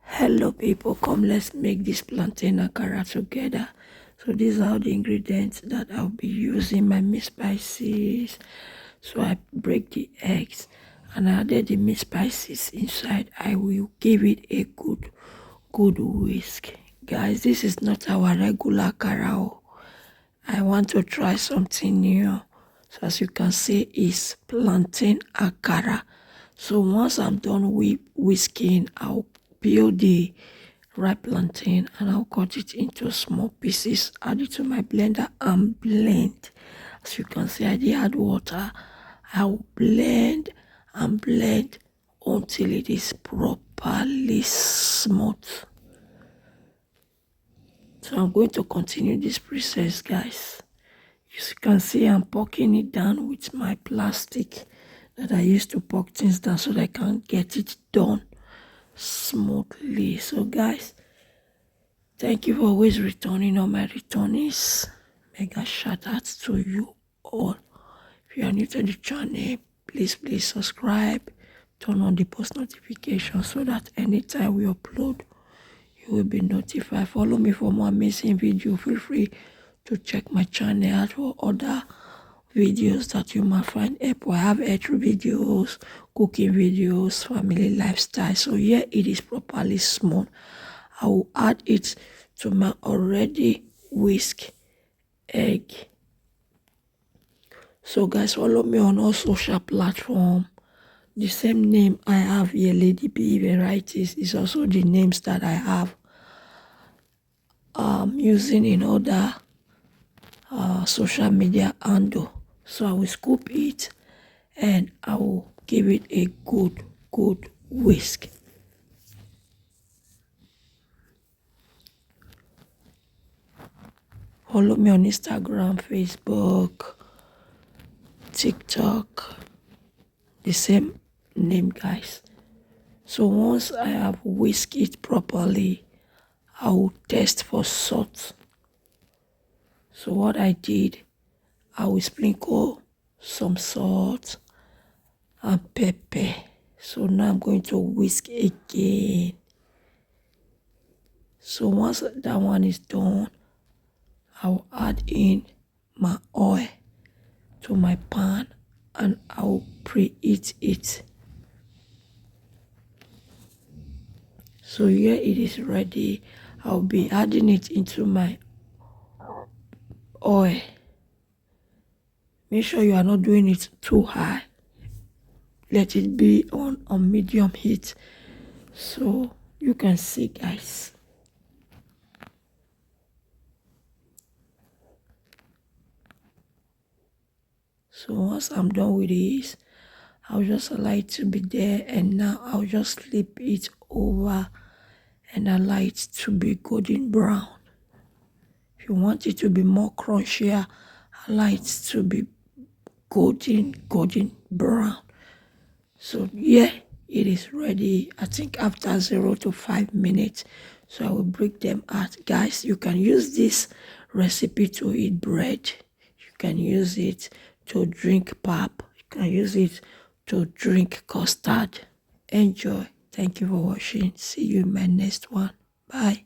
Hello people, come let's make this plantain akara together. So these are the ingredients that I'll be using: my meat spices. So I break the eggs and I added the meat spices inside. I will give it a good whisk. Guys, this is not our regular akara. I want to try something new. So as you can see, it's plantain akara. So once I'm done with whisking, I'll peel the ripe plantain and I'll cut it into small pieces, add it to my blender and blend. As you can see, I did add water. I'll blend and blend until it is properly smooth. So I'm going to continue this process, guys. As you can see, I'm poking it down with my plastic that I used to poke things down so that I can get it done smoothly. So guys, thank you for always returning. All my returnees, mega shout out to you all. If you are new to the channel, please subscribe, turn on the post notification so that anytime we upload, you will be notified. Follow me for more amazing videos. Feel free to check my channel out for other videos that you might find helpful. I have health videos, cooking videos, family lifestyle. So here it is properly smooth. I will add it to my already whisked egg. So guys, follow me on all social platforms. The same name I have here, Lady B Varieties, is also the names that I have using in other social media handle. So I will scoop it and I will give it a good whisk. Follow me on Instagram, Facebook, TikTok, the same name, guys. So once I have whisked it properly, I will test for salt. So what I did, I will sprinkle some salt and pepper. So now I'm going to whisk again. So once that one is done, I'll add in my oil to my pan and I'll preheat it. So here it is ready. I'll be adding it into my oil. Make sure you are not doing it too high. Let it be on medium heat so you can see, guys. So once I'm done with this, I'll just allow it to be there, and now I'll just flip it over and allow it to be golden brown. If you want it to be more crunchier, allow it to be golden brown. So yeah, it is ready. I think after 0 to 5 minutes. So I will break them out. Guys, you can use this recipe to eat bread. You can use it to drink pap. You can use it to drink custard. Enjoy. Thank you for watching. See you in my next one. Bye.